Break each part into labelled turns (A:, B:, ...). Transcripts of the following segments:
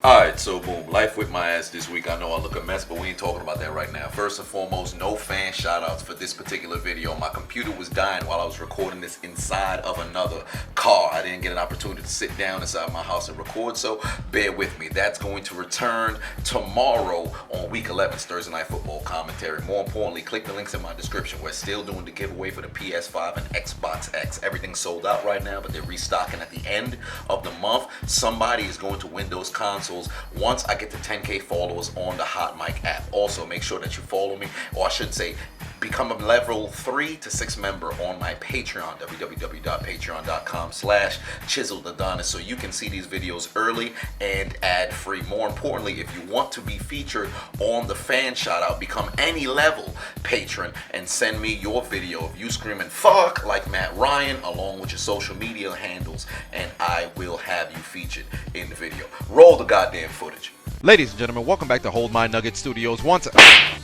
A: Alright, so boom, life with my ass this week. I know I look a mess, but we ain't talking about that right now. First and foremost, no fan shoutouts for this particular video. My computer was dying while I was recording this inside of another car. I didn't get an opportunity to sit down inside my house and record, so bear with me. That's going to return tomorrow on Week 11's Thursday Night Football commentary. More importantly, click the links in my description. We're still doing the giveaway for the PS5 and Xbox X. Everything's sold out right now, but they're restocking at the end of the month. Somebody is going to win those consoles once I get to 10K followers on the Hot Mic app. Also, make sure that you follow me, or I should say, become a level 3 to 6 member on my Patreon, www.patreon.com/Chiseled Adonis, so you can see these videos early and ad-free. More importantly, if you want to be featured on the fan shoutout, become any level patron and send me your video of you screaming fuck like Matt Ryan along with your social media handles, and I will have you featured in the video. Roll the goddamn footage.
B: Ladies and gentlemen, welcome back to Hold My Nugget Studios.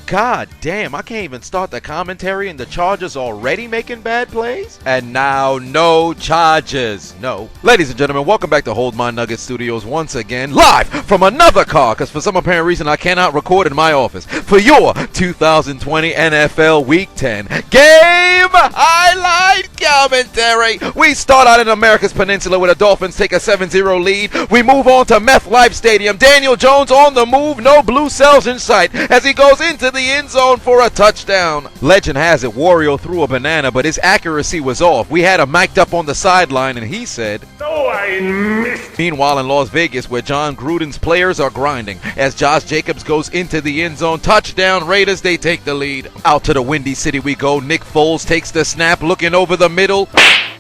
B: God damn, I can't even start the commentary and the Chargers already making bad plays? And now, no Chargers. No. Ladies and gentlemen, welcome back to Hold My Nugget Studios once again, live from another car, because for some apparent reason I cannot record in my office, for your 2020 NFL Week 10 game highlight commentary. We start out in America's Peninsula where the Dolphins take a 7-0 lead. We move on to MetLife Stadium. Daniel Jones on the move, no blue cells in sight as he goes into the end zone for a touchdown. Legend has it Wario threw a banana, but his accuracy was off. We had him mic'd up on the sideline and he said, "Oh, I missed." Meanwhile in Las Vegas, where John Gruden's players are grinding, as Josh Jacobs goes into the end zone, touchdown Raiders, they take the lead. Out to the Windy City we go. Nick Foles takes the snap, looking over the middle.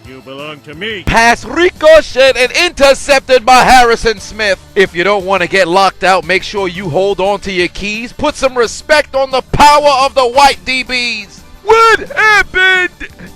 C: You belong to me.
B: Pass ricocheted and intercepted by Harrison Smith. If you don't want to get locked out, make sure you hold on to your keys. Put some respect on the power of the white DBs. What happened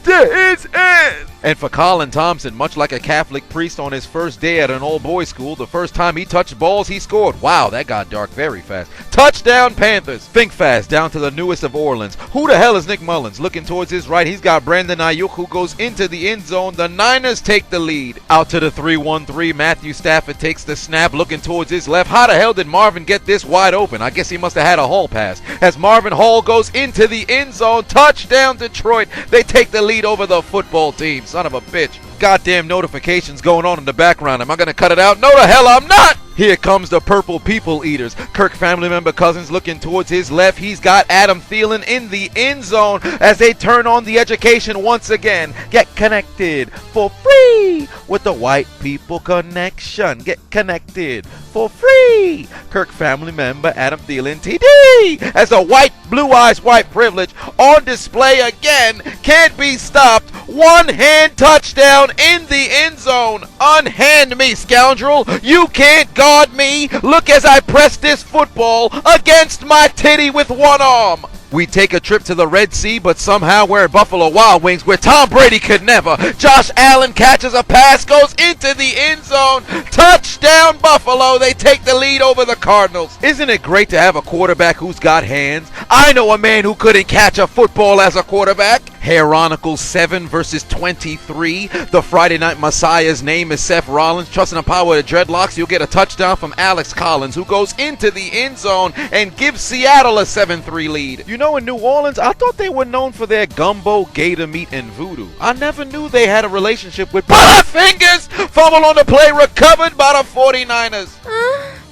B: to his hand? And for Colin Thompson, much like a Catholic priest on his first day at an all-boys school, the first time he touched balls, he scored. Wow, that got dark very fast. Touchdown Panthers. Think fast, down to the newest of Orleans. Who the hell is Nick Mullins? Looking towards his right, he's got Brandon Ayuk, who goes into the end zone. The Niners take the lead. Out to the 3-1-3, Matthew Stafford takes the snap, looking towards his left. How the hell did Marvin get this wide open? I guess he must have had a Hall pass. As Marvin Hall goes into the end zone, touchdown Detroit. They take the lead over the football team. Son of a bitch. Goddamn notifications going on in the background. Am I gonna cut it out? No, the hell I'm not! Here comes the Purple People Eaters. Kirk family member Cousins looking towards his left. He's got Adam Thielen in the end zone as they turn on the education once again. Get connected for free with the White People Connection. Get connected for free. Kirk family member Adam Thielen TD as the white, blue eyes, white privilege on display again. Can't be stopped. One hand touchdown in the end zone. Unhand me, scoundrel. You can't guard me. Look as I press this football against my titty with one arm. We take a trip to the Red Sea, but somehow we're at Buffalo Wild Wings where Tom Brady could never. Josh Allen catches a pass, goes into the end zone. Touchdown Buffalo. They take the lead over the Cardinals. Isn't it great to have a quarterback who's got hands? I know a man who couldn't catch a football as a quarterback. Hieronychals 7 versus 23. The Friday Night Messiah's name is Seth Rollins. Trusting the power of dreadlocks, you'll get a touchdown from Alex Collins, who goes into the end zone and gives Seattle a 7-3 lead. You know, in New Orleans, I thought they were known for their gumbo, gator meat, and voodoo. I never knew they had a relationship with Butterfingers. Fumble on the play, recovered by the 49ers.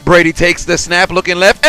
B: Brady takes the snap, looking left.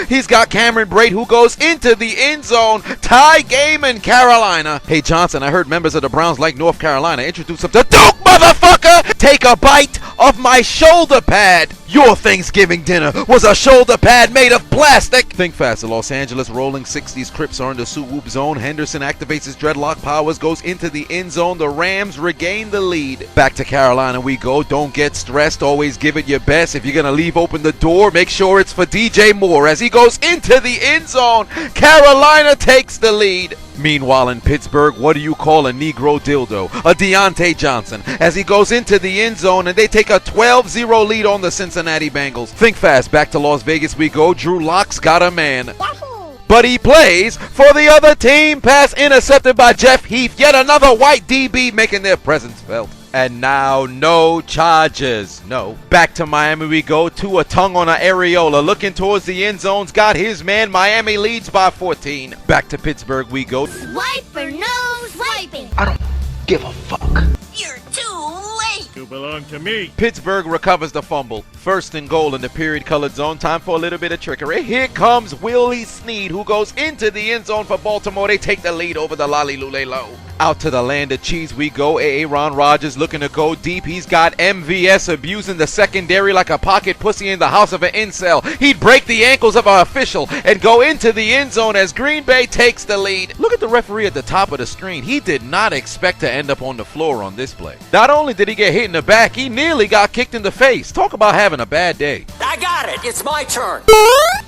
B: He's got Cameron Brate, who goes into the end zone. Tie game in Carolina. Hey, Johnson, I heard members of the Browns like North Carolina. Introduce them to Duke, motherfucker! Take a bite of my shoulder pad. Your Thanksgiving dinner was a shoulder pad made of plastic. Think fast. The Los Angeles Rolling 60s Crips are in the swoop zone. Henderson activates his dreadlock powers, goes into the end zone. The Rams regain the lead. Back to Carolina we go. Don't get stressed. Always give it your best. If you're going to leave open the door, make sure it's for DJ Moore as he goes into the end zone. Carolina takes the lead. Meanwhile in Pittsburgh, what do you call a Negro dildo? A Deontay Johnson as he goes into the end zone and they take a 12-0 lead on the Cincinnati Bengals. Think fast. Back to Las Vegas we go. Drew Lock's got a man. But he plays for the other team. Pass intercepted by Jeff Heath. Yet another white DB making their presence felt. And now, no charges. No. Back to Miami we go. To a tongue on an areola. Looking towards the end zones. Got his man. Miami leads by 14. Back to Pittsburgh we go.
D: Swipe or no swiping?
B: I don't give a fuck.
D: You're too late.
C: You belong to me.
B: Pittsburgh recovers the fumble. First and goal in the period-colored zone. Time for a little bit of trickery. Here comes Willie Snead, who goes into the end zone for Baltimore. They take the lead over the Lolly-Lule-Lo. Out to the land of cheese we go. Aaron Rodgers looking to go deep. He's got MVS abusing the secondary like a pocket pussy in the house of an incel. He'd break the ankles of an official and go into the end zone as Green Bay takes the lead. Look at the referee at the top of the screen. He did not expect to end up on the floor on this play. Not only did he get hit in the back, he nearly got kicked in the face. Talk about having a bad day.
E: I got it. It's my turn.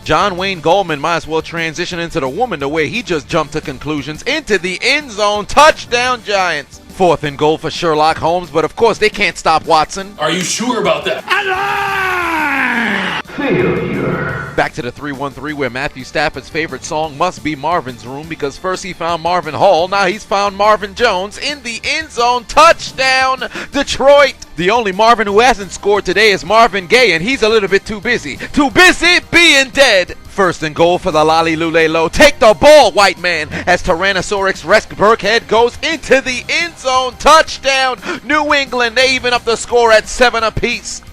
B: John Wayne Goldman might as well transition into the woman the way he just jumped to conclusions. Into the end zone. Touchdown Giants. Fourth and goal for Sherlock Holmes, but of course they can't stop Watson.
F: Are you sure about that?
B: Failure. Back to the 3-1-3 where Matthew Stafford's favorite song must be Marvin's Room, because first he found Marvin Hall, now he's found Marvin Jones in the end zone. Touchdown Detroit. The only Marvin who hasn't scored today is Marvin Gaye, and he's a little bit too busy. Too busy being dead. First and goal for the Lolly-Lule-Lo. Take the ball, white man, as Tyrannosaurus Rex Burkhead goes into the end zone. Touchdown New England. They even up the score at 7 apiece.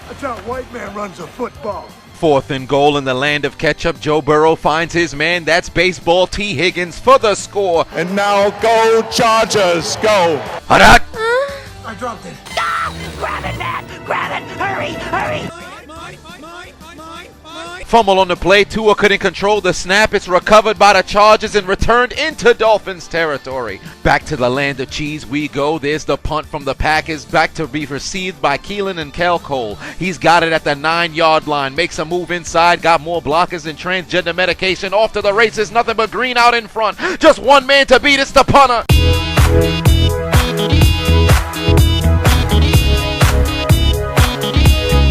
G: That's how a white man runs a football.
B: Fourth and goal in the land of ketchup. Joe Burrow finds his man. That's baseball T. Higgins for the score.
H: And now go Chargers, go.
B: Hadak.
G: I dropped it.
D: Grab it, man! Grab it! Hurry! Hurry!
B: Fumble on the play. Tua couldn't control the snap. It's recovered by the Chargers and returned into Dolphins territory. Back to the land of cheese we go. There's the punt from the Packers. Back to be received by Keelan and Cal Cole. He's got it at the 9-yard line. Makes a move inside. Got more blockers than transgender medication. Off to the races. Nothing but green out in front. Just one man to beat. It's the punter.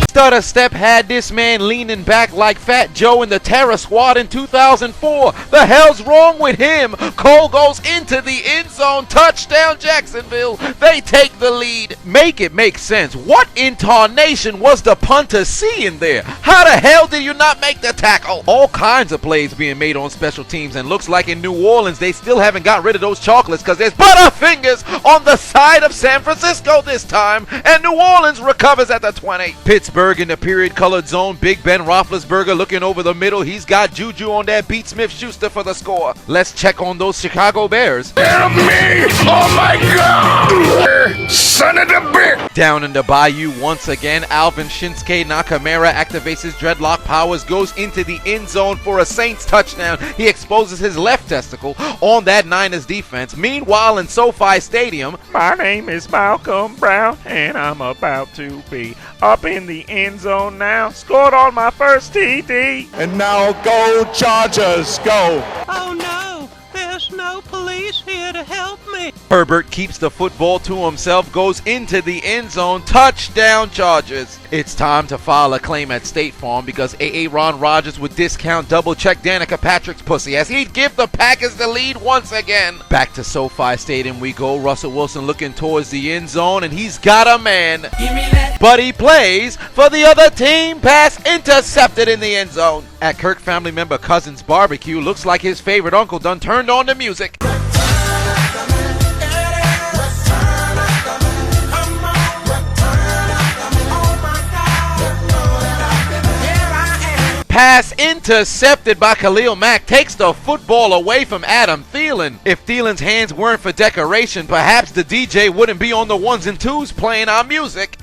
B: Stutter Step had this man leaning back like Fat Joe in the Terror Squad in 2004. The hell's wrong with him? Cole goes into the end zone. Touchdown Jacksonville. They take the lead. Make it make sense. What in tarnation was the punter seeing there? How the hell did you not make the tackle? All kinds of plays being made on special teams, and looks like in New Orleans they still haven't got rid of those chocolates, because there's Butterfingers on the side of San Francisco this time, and New Orleans recovers at the 20. Pittsburgh in the period-colored zone. Big Ben Roethlisberger looking over the middle. He's got Juju on that Beat Smith-Schuster for the score. Let's check on those Chicago Bears.
F: Help me! Oh my God! Son of a bitch!
B: Down in the bayou once again, Alvin Shinsuke Nakamura activates his dreadlock powers, goes into the end zone for a Saints touchdown. He exposes his left testicle on that Niners defense. Meanwhile, in SoFi Stadium,
C: My name is Malcolm Brown, and I'm about to be up in the end zone now. Scored on my first TD.
H: And now go Chargers, go.
E: Oh no, there's no police here to help me.
B: Herbert keeps the football to himself, goes into the end zone. Touchdown Chargers. It's time to file a claim at State Farm, because Aaron Rodgers would discount double-check Danica Patrick's pussy as he'd give the Packers the lead once again. Back to SoFi Stadium we go. Russell Wilson looking towards the end zone, and he's got a man. But he plays for the other team. Pass intercepted in the end zone. At Kirk family member Cousins' barbecue, looks like his favorite uncle done turned on the music. Pass intercepted by Khalil Mack. Takes the football away from Adam Thielen. If Thielen's hands weren't for decoration, perhaps the DJ wouldn't be on the ones and twos playing our music.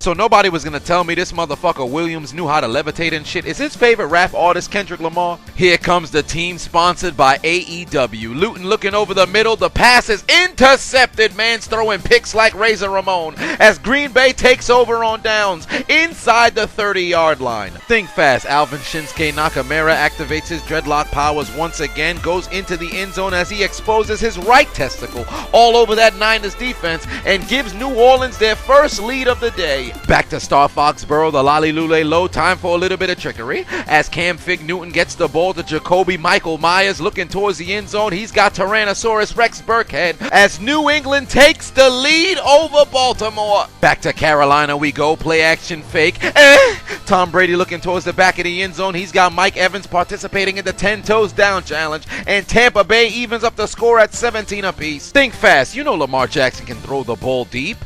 B: So nobody was gonna tell me this motherfucker Williams knew how to levitate and shit. Is his favorite rap artist Kendrick Lamar? Here comes the team sponsored by AEW. Luton looking over the middle. The pass is intercepted. Man's throwing picks like Razor Ramon as Green Bay takes over on downs inside the 30-yard line. Think fast. Alvin Shinsuke Nakamura activates his dreadlock powers once again. Goes into the end zone as he exposes his right testicle all over that Niners defense and gives New Orleans their first lead of the day. Back to Star Foxborough, the Lolly Lule low, time for a little bit of trickery. As Cam Fig Newton gets the ball to Jacoby Michael Myers looking towards the end zone. He's got Tyrannosaurus Rex Burkhead as New England takes the lead over Baltimore. Back to Carolina we go, play action fake. Tom Brady looking towards the back of the end zone. He's got Mike Evans participating in the 10 toes down challenge. And Tampa Bay evens up the score at 17 apiece. Think fast, you know Lamar Jackson can throw the ball deep.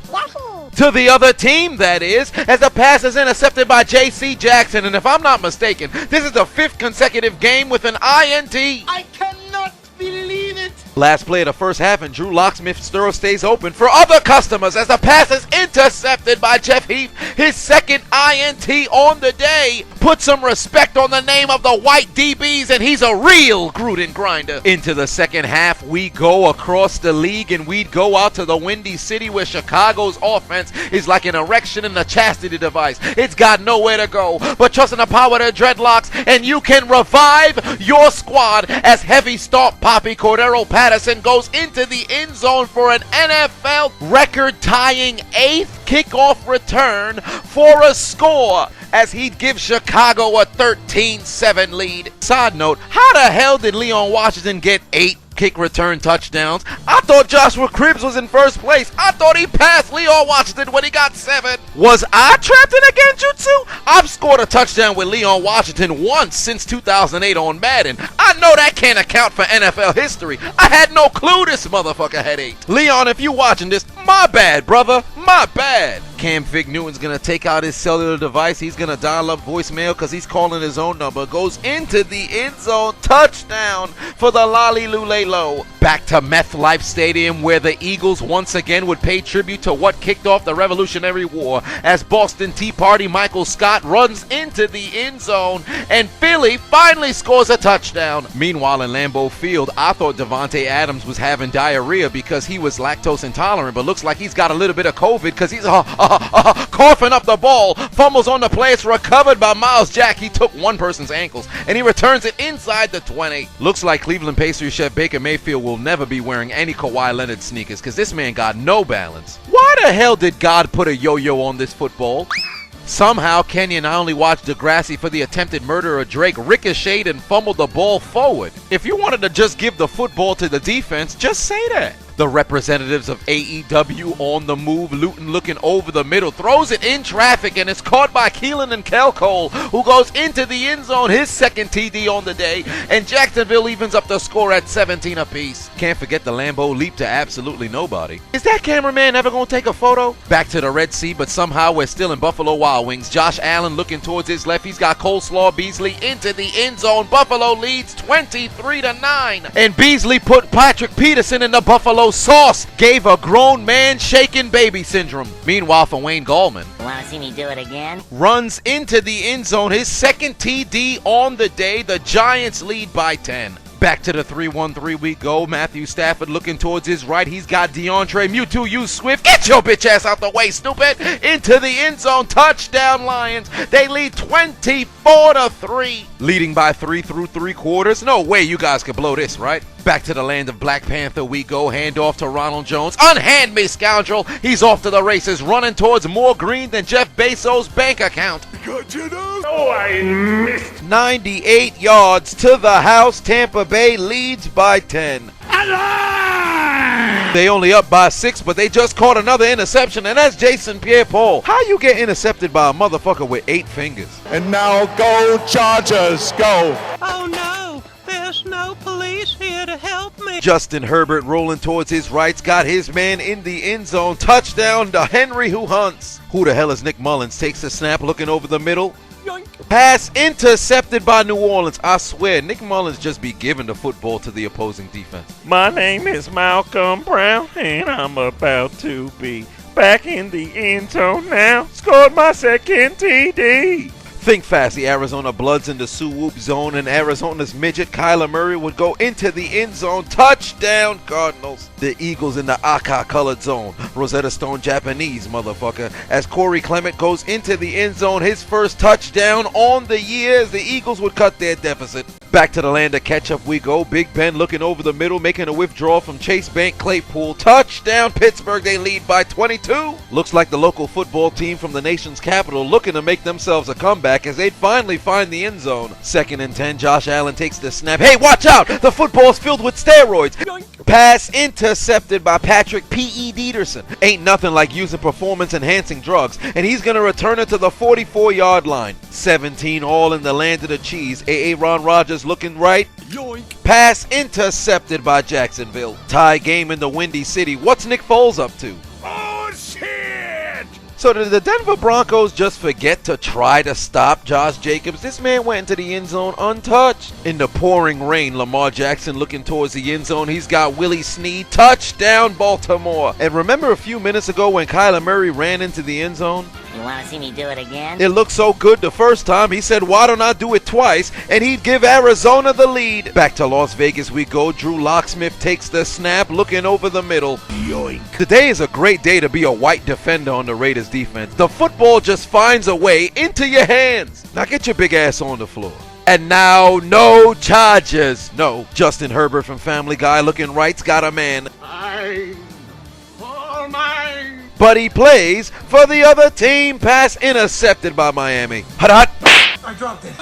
B: To the other team, that is, as the pass is intercepted by J.C. Jackson. And if I'm not mistaken, this is the 5th consecutive game with an INT.
I: I cannot believe it.
B: Last play of the first half, and Drew Locksmith's throw stays open for other customers as the pass is intercepted by Jeff Heath. His 2nd INT on the day. Put some respect on the name of the white DBs, and he's a real Gruden grinder. Into the second half, we go across the league, and we'd go out to the Windy City where Chicago's offense is like an erection in a chastity device. It's got nowhere to go but trust in the power of dreadlocks, and you can revive your squad as heavy start Poppy Cordero Patterson goes into the end zone for an NFL record-tying 8th kickoff return for a score as he'd give Chicago a 13-7 lead. Side note, how the hell did Leon Washington get 8 kick return touchdowns? I thought Joshua Cribbs was in first place. I thought he passed Leon Washington when he got 7. Was I trapped in a genjutsu? I've scored a touchdown with Leon Washington once since 2008 on Madden. I know that can't account for NFL history. I had no clue this motherfucker had 8. Leon, if you watching this, my bad, brother. My bad. Cam Fig Newton's going to take out his cellular device. He's going to dial up voicemail because he's calling his own number. Goes into the end zone. Touchdown for the Lolly Lule Low. Back to Meth Life Stadium where the Eagles once again would pay tribute to what kicked off the Revolutionary War as Boston Tea Party Michael Scott runs into the end zone and Philly finally scores a touchdown. Meanwhile in Lambeau Field, I thought Devontae Adams was having diarrhea because he was lactose intolerant, but looks like he's got a little bit of COVID because he's coughing up the ball. Fumbles on the play. It's recovered by Miles Jack. He took one person's ankles and he returns it inside the 20. Looks like Cleveland pastry chef Baker Mayfield will never be wearing any Kawhi Leonard sneakers because this man got no balance. Why the hell did God put a yo-yo on this football? Somehow, Kenya not only watched Degrassi for the attempted murder of Drake, ricocheted and fumbled the ball forward. If you wanted to just give the football to the defense, just say that. The representatives of AEW on the move. Luton looking over the middle. Throws it in traffic and it's caught by Keelan and Kelcole, who goes into the end zone. His 2nd TD on the day. And Jacksonville evens up the score at 17 apiece. Can't forget the Lambeau leap to absolutely nobody. Is that cameraman ever going to take a photo? Back to the Red Sea, but somehow we're still in Buffalo Wild Wings. Josh Allen looking towards his left. He's got Coleslaw Beasley into the end zone. Buffalo leads 23-9. And Beasley put Patrick Peterson in the Buffalo sauce. Gave a grown man shaking baby syndrome. Meanwhile for Wayne Gallman,
D: Wanna see me do it again?
B: runs into the end zone. His 2nd TD on the day. The Giants lead by 10. Back to the 3-1-3 we go. Matthew Stafford looking towards his right. He's got DeAndre Mewtwo U Swift. Get your bitch ass out the way, stupid. Into the end zone. Touchdown Lions. They lead 24-3. Leading by 3 through 3 quarters. No way you guys could blow this, right? Back to the land of Black Panther we go. Hand off to Ronald Jones. Unhand me, scoundrel. He's off to the races, running towards more green than Jeff Bezos' bank account.
F: Oh, I missed.
B: 98 yards to the house. Tampa Bay leads by 10. They only up by 6, but they just caught another interception, and that's Jason Pierre-Paul. How you get intercepted by a motherfucker with 8 fingers?
H: And now go Chargers, go.
E: Oh no, there's no police here to help me.
B: Justin Herbert rolling towards his rights, got his man in the end zone. Touchdown to Henry who hunts. Who the hell is Nick Mullins? Takes the snap, looking over the middle. Pass intercepted by New Orleans. I swear, Nick Mullins just be giving the football to the opposing defense.
C: My name is Malcolm Brown, and I'm about to be back in the end zone now. Scored my 2nd TD.
B: Think fast, the Arizona Bloods in the Sioux zone, and Arizona's midget Kyler Murray would go into the end zone. Touchdown Cardinals. The Eagles in the Aka colored zone. Rosetta Stone Japanese, motherfucker. As Corey Clement goes into the end zone, his first touchdown on the year as the Eagles would cut their deficit. Back to the land of ketchup we go. Big Ben looking over the middle, making a withdrawal from Chase Bank Claypool. Touchdown Pittsburgh, they lead by 22. Looks like the local football team from the nation's capital looking to make themselves a comeback as they'd finally find the end zone. 2nd and 10, Josh Allen takes the snap. Hey, watch out! The football's filled with steroids. Pass intercepted by Patrick P.E. Dieterson. Ain't nothing like using performance-enhancing drugs, and he's going to return it to the 44-yard line. 17 all in the land of the cheese. Aaron Rodgers looking right. Yoink. Pass intercepted by Jacksonville. Tie game in the Windy City. What's Nick Foles up to?
F: Oh, shit!
B: So did the Denver Broncos just forget to try to stop Josh Jacobs? This man went into the end zone untouched. In the pouring rain, Lamar Jackson looking towards the end zone. He's got Willie Snead. Touchdown, Baltimore. And remember a few minutes ago when Kyler Murray ran into the end zone?
D: You want to see me do it again?
B: It looked so good the first time, he said, why don't I do it twice? And he'd give Arizona the lead. Back to Las Vegas we go. Drew Locksmith takes the snap, looking over the middle. Yoink. Today is a great day to be a white defender on the Raiders defense. The football just finds a way into your hands. Now get your big ass on the floor. And now, no charges. No, Justin Herbert from Family Guy looking right's got a man. But he plays for the other team. Pass intercepted by Miami. Hot.
G: I dropped it.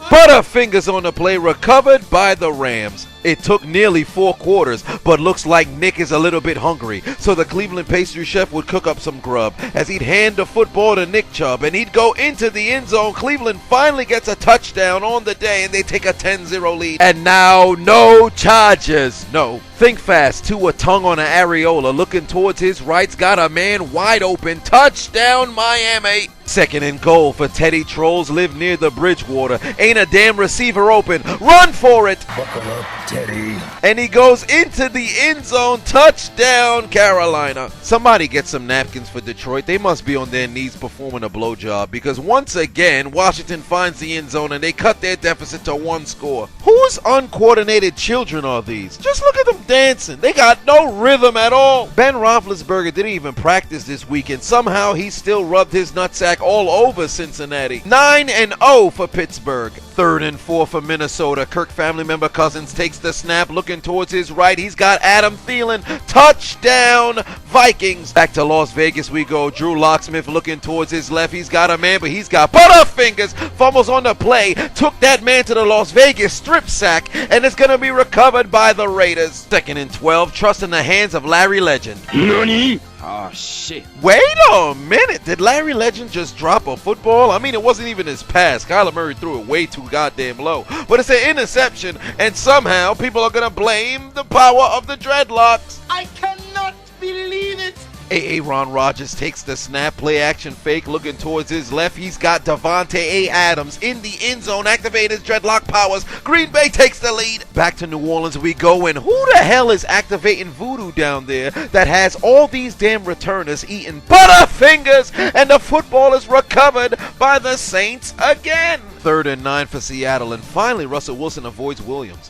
B: Butterfingers on the play, recovered by the Rams. It took nearly 4 quarters, but looks like Nick is a little bit hungry. So the Cleveland pastry chef would cook up some grub as he'd hand the football to Nick Chubb and he'd go into the end zone. Cleveland finally gets a touchdown on the day and they take a 10-0 lead. And now no charges. No. Think fast. Tua tongue on an areola looking towards his right's got a man wide open. Touchdown Miami. 2nd and goal for Teddy. Trolls live near the Bridgewater. Ain't a damn receiver open. Run for it.
F: Buckle up, Teddy.
B: And he goes into the end zone. Touchdown, Carolina. Somebody get some napkins for Detroit. They must be on their knees performing a blowjob because once again, Washington finds the end zone and they cut their deficit to 1 score. Whose uncoordinated children are these? Just look at them dancing. They got no rhythm at all. Ben Roethlisberger didn't even practice this weekend. Somehow he still rubbed his nutsack all over Cincinnati. 9-0 for Pittsburgh. 3rd and 4 for Minnesota. Kirk family member Cousins takes the snap, looking towards his right. He's got Adam Thielen. Touchdown, Vikings. Back to Las Vegas we go. Drew Locksmith looking towards his left. He's got a man, but he's got Butterfingers. Fumbles on the play. Took that man to the Las Vegas strip sack, and it's going to be recovered by the Raiders. 2nd and 12. Trust in the hands of Larry Legend.
F: Nani?
H: Oh, shit.
B: Wait a minute. Did Larry Legend just drop a football? I mean, it wasn't even his pass. Kyler Murray threw it way too goddamn low. But it's an interception, and somehow people are going to blame the power of the dreadlocks.
I: I cannot believe it.
B: Aaron Rodgers takes the snap, play action fake, looking towards his left. He's got Devontae A. Adams in the end zone, activate his dreadlock powers. Green Bay takes the lead. Back to New Orleans we go, and who the hell is activating voodoo down there that has all these damn returners eating Butterfingers, and the football is recovered by the Saints again. 3rd and 9 for Seattle, and finally Russell Wilson avoids Williams.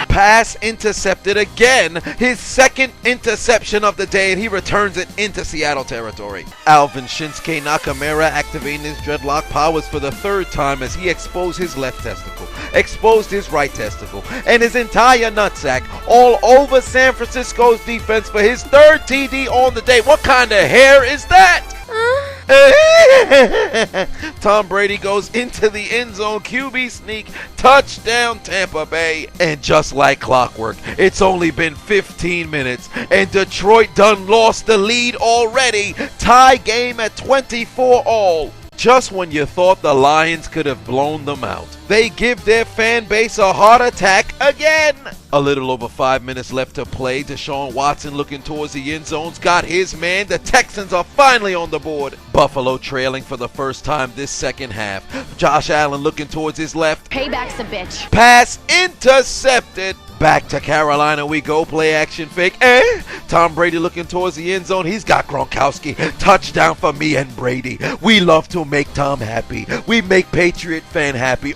B: Pass intercepted again, his 2nd interception of the day, and he returns it into Seattle territory. Alvin Shinsuke Nakamura activating his dreadlock powers for the 3rd time as he exposed his left testicle, exposed his right testicle, and his entire nutsack all over San Francisco's defense for his 3rd TD on the day. What kind of hair is that? Tom Brady goes into the end zone, QB sneak, touchdown Tampa Bay. And just like clockwork, it's only been 15 minutes and Detroit done lost the lead already. Tie game at 24 all. Just when you thought the Lions could have blown them out, they give their fan base a heart attack again. A little over 5 minutes left to play. Deshaun Watson looking towards the end zone's got his man. The Texans are finally on the board. Buffalo trailing for the first time this 2nd half. Josh Allen looking towards his left.
J: Payback's a bitch.
B: Pass intercepted. Back to Carolina we go, play action fake. Tom Brady looking towards the end zone. He's got Gronkowski. Touchdown for me and Brady. We love to make Tom happy. We make Patriot fan happy.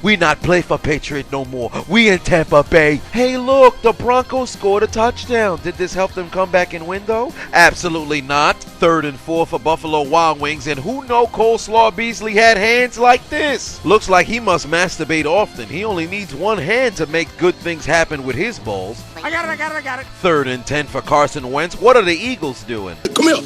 B: We not play for Patriot no more. We in Tampa Bay. Hey look, the Broncos scored a touchdown. Did this help them come back and win though? Absolutely not. 3rd and 4 for Buffalo Wild Wings, and who know Coleslaw Beasley had hands like this? Looks like he must masturbate often. He only needs one hand to make good things happen with his balls.
I: I got it.
B: 3rd and 10 for Carson Wentz. What are the Eagles doing?
F: Come here.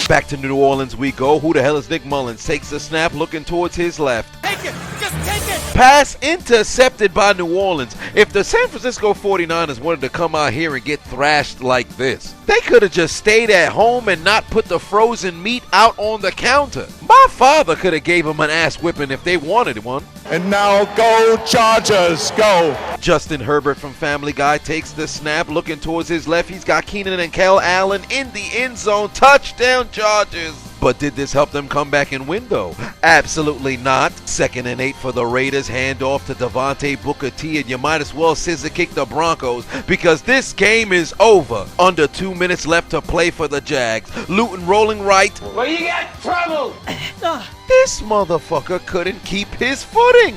B: Back to New Orleans we go. Who the hell is Nick Mullins? Takes the snap, looking towards his left.
I: Take it. Just take it.
B: Pass intercepted by New Orleans. If the San Francisco 49ers wanted to come out here and get thrashed like this, they could have just stayed at home and not put the frozen meat out on the counter. My father could have gave them an ass whipping if they wanted one.
H: And now go Chargers, go.
B: Justin Herbert from Family Guy takes the snap, looking towards his left. He's got Keenan and Kel Allen in the end zone. Touchdown Chargers. But did this help them come back and win though? Absolutely not. 2nd and 8 for the Raiders. Hand off to Devontae Booker T, and you might as well scissor kick the Broncos because this game is over. Under 2 minutes left to play for the Jags. Luton rolling right.
I: Well, you got trouble.
B: This motherfucker couldn't keep his footing.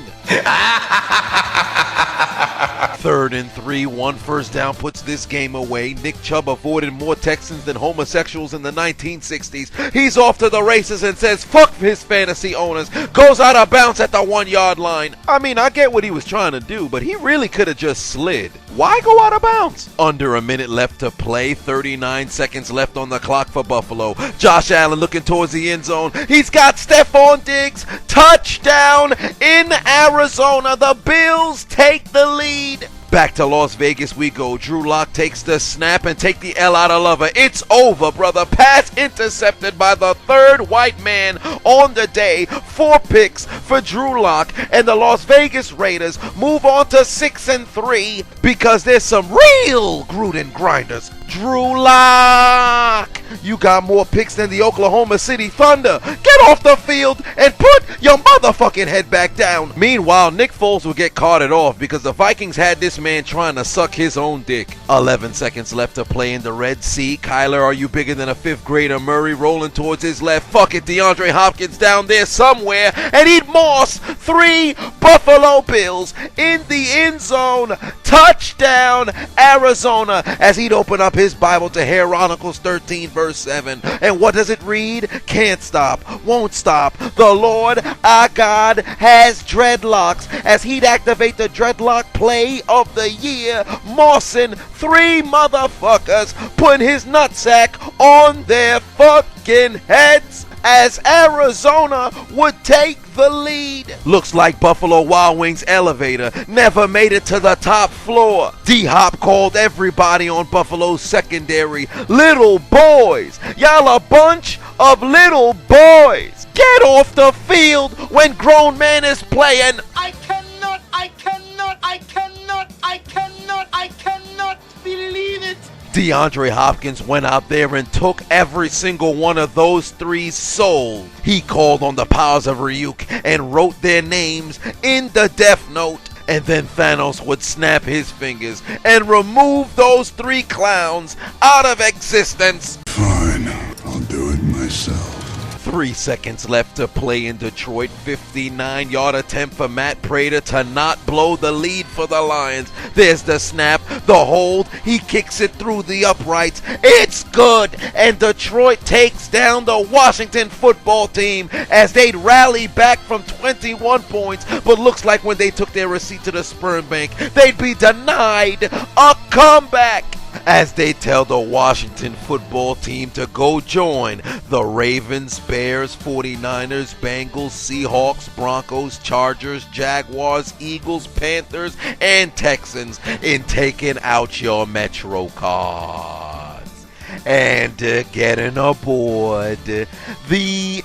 B: 3rd and 3, 1 first down puts this game away. Nick Chubb avoided more Texans than homosexuals in the 1960s. He's off to the races and says fuck his fantasy owners. Goes out of bounds at the 1 yard line. I mean, I get what he was trying to do, but he really could have just slid. Why go out of bounds? Under a minute left to play. 39 seconds left on the clock for Buffalo. Josh Allen looking towards the end zone. He's got Stephon Diggs. Touchdown in Arizona. The Bills take the lead. Back to Las Vegas we go. Drew Lock takes the snap and take the L out of Lover. It's over, brother. Pass intercepted by the 3rd white man on the day. 4 picks for Drew Lock, and the Las Vegas Raiders move on to 6 and 3 because there's some real Gruden grinders. Drew Lock, you got more picks than the Oklahoma City Thunder. Get off the field and put your motherfucking head back down. Meanwhile, Nick Foles will get carted off because the Vikings had this man trying to suck his own dick. 11 seconds left to play in the Red Sea. Kyler, are you bigger than a 5th grader? Murray rolling towards his left. Fuck it, DeAndre Hopkins down there somewhere. And eat Moss. 3 Buffalo Bills in the end zone. Touchdown Arizona, as he'd open up his Bible to Chronicles 13 verse 7. And what does it read? Can't stop, won't stop. The Lord our God has dreadlocks, as he'd activate the dreadlock play of the year. Mawson, 3 motherfuckers putting his nutsack on their fucking heads as Arizona would take the lead. Looks like Buffalo Wild Wings elevator never made it to the top floor. D-Hop called everybody on Buffalo's secondary little boys. Y'all a bunch of little boys. Get off the field when grown man is playing.
I: I cannot believe it.
B: DeAndre Hopkins went out there and took every single one of those 3 souls. He called on the powers of Ryuk and wrote their names in the Death Note. And then Thanos would snap his fingers and remove those 3 clowns out of existence.
F: Fine, I'll do it myself.
B: 3 seconds left to play in Detroit. 59-yard attempt for Matt Prater to not blow the lead for the Lions. There's the snap, the hold. He kicks it through the uprights. It's good. And Detroit takes down the Washington football team as they'd rally back from 21 points. But looks like when they took their receipt to the sperm bank, they'd be denied a comeback, as they tell the Washington football team to go join the Ravens, Bears, 49ers, Bengals, Seahawks, Broncos, Chargers, Jaguars, Eagles, Panthers, and Texans in taking out your Metro cards and getting aboard the